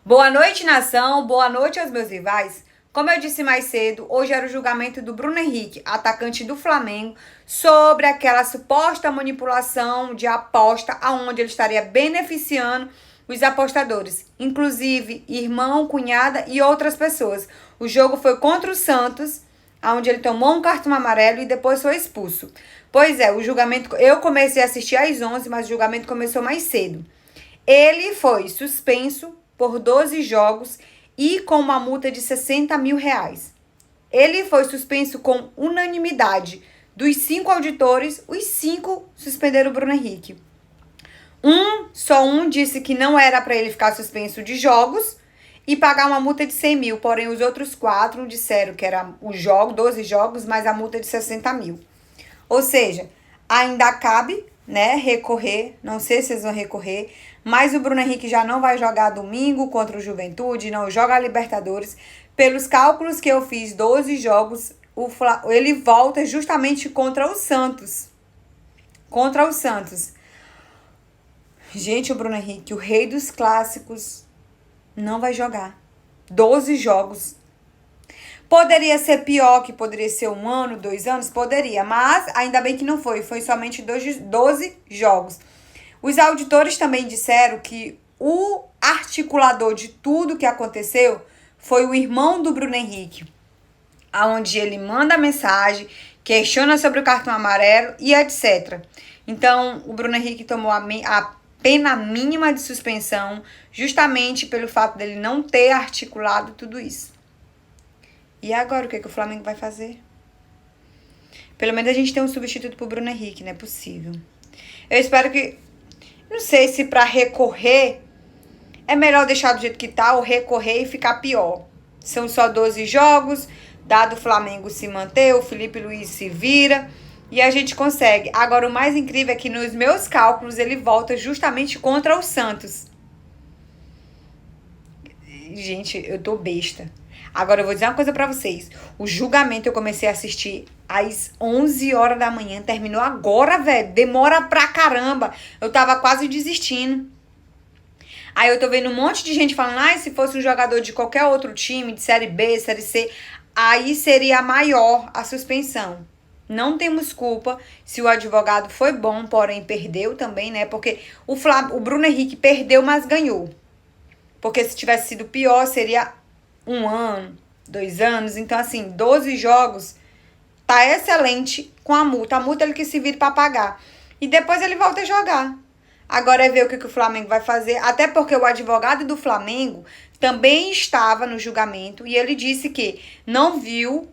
Boa noite, nação. Boa noite aos meus rivais. Como eu disse mais cedo, hoje era o julgamento do Bruno Henrique, atacante do Flamengo, sobre aquela suposta manipulação de aposta, aonde ele estaria beneficiando os apostadores, inclusive irmão, cunhada e outras pessoas. O jogo foi contra o Santos, onde ele tomou um cartão amarelo e depois foi expulso. Pois é, o julgamento, eu comecei a assistir às 11, mas o julgamento começou mais cedo. Ele foi suspenso por 12 jogos e com uma multa de 60 mil reais. Ele foi suspenso com unanimidade. Dos 5 auditores, os 5 suspenderam o Bruno Henrique. Só um disse que não era para ele ficar suspenso de jogos e pagar uma multa de 100 mil. Porém, os outros 4 disseram que era o jogo, 12 jogos, mais a multa de 60 mil. Ou seja, ainda cabe, né, recorrer. Não sei se eles vão recorrer. Mas o Bruno Henrique já não vai jogar domingo contra o Juventude, não joga a Libertadores. Pelos cálculos que eu fiz, 12 jogos, ele volta justamente contra o Santos. Contra o Santos. Gente, o Bruno Henrique, o rei dos clássicos, não vai jogar. 12 jogos. Poderia ser pior, que poderia ser 1 ano, 2 anos? Poderia, mas ainda bem que não foi. Foi somente 12 jogos. Os auditores também disseram que o articulador de tudo que aconteceu foi o irmão do Bruno Henrique, onde ele manda mensagem, questiona sobre o cartão amarelo e etc. Então, o Bruno Henrique tomou a pena mínima de suspensão justamente pelo fato dele não ter articulado tudo isso. E agora, o que o Flamengo vai fazer? Pelo menos a gente tem um substituto pro Bruno Henrique, não é possível. Eu espero que... Não sei se para recorrer é melhor deixar do jeito que tá ou recorrer e ficar pior. São só 12 jogos, dado o Flamengo se manter, o Felipe Luiz se vira e a gente consegue. Agora, o mais incrível é que nos meus cálculos ele volta justamente contra o Santos. Gente, eu tô besta. Agora, eu vou dizer uma coisa pra vocês. O julgamento eu comecei a assistir às 11 horas da manhã. Terminou agora, velho. Demora pra caramba. Eu tava quase desistindo. Aí eu tô vendo um monte de gente falando, se fosse um jogador de qualquer outro time, de Série B, Série C, aí seria maior a suspensão. Não temos culpa se o advogado foi bom, porém perdeu também, né? Porque o Bruno Henrique perdeu, mas ganhou. Porque se tivesse sido pior, seria 1 ano, 2 anos. Então, assim, 12 jogos tá excelente com a multa. A multa ele que se vire pra pagar. E depois ele volta a jogar. Agora é ver o que o Flamengo vai fazer. Até porque o advogado do Flamengo também estava no julgamento. E ele disse que não viu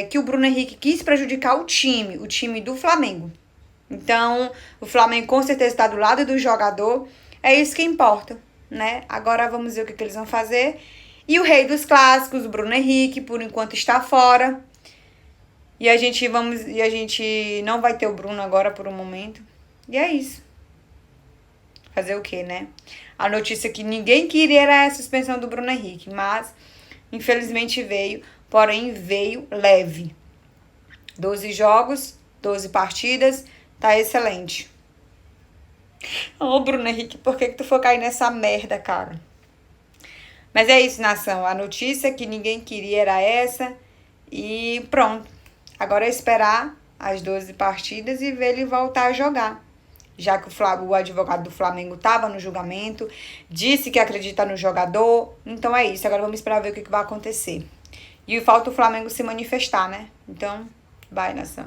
que o Bruno Henrique quis prejudicar o time do Flamengo. Então, o Flamengo com certeza está do lado do jogador. É isso que importa, né? Agora vamos ver o que eles vão fazer. E o rei dos clássicos, o Bruno Henrique, por enquanto está fora. E a gente não vai ter o Bruno agora por um momento. E é isso. Fazer o quê, né? A notícia que ninguém queria era a suspensão do Bruno Henrique, mas infelizmente veio, porém veio leve. 12 jogos, 12 partidas, tá excelente. Bruno Henrique, por que tu foi cair nessa merda, cara? Mas é isso, nação. A notícia que ninguém queria era essa. E pronto. Agora é esperar as 12 partidas e ver ele voltar a jogar. Já que o advogado do Flamengo estava no julgamento, disse que acredita no jogador. Então é isso. Agora vamos esperar ver o que vai acontecer. E falta o Flamengo se manifestar, né? Então, vai, nação.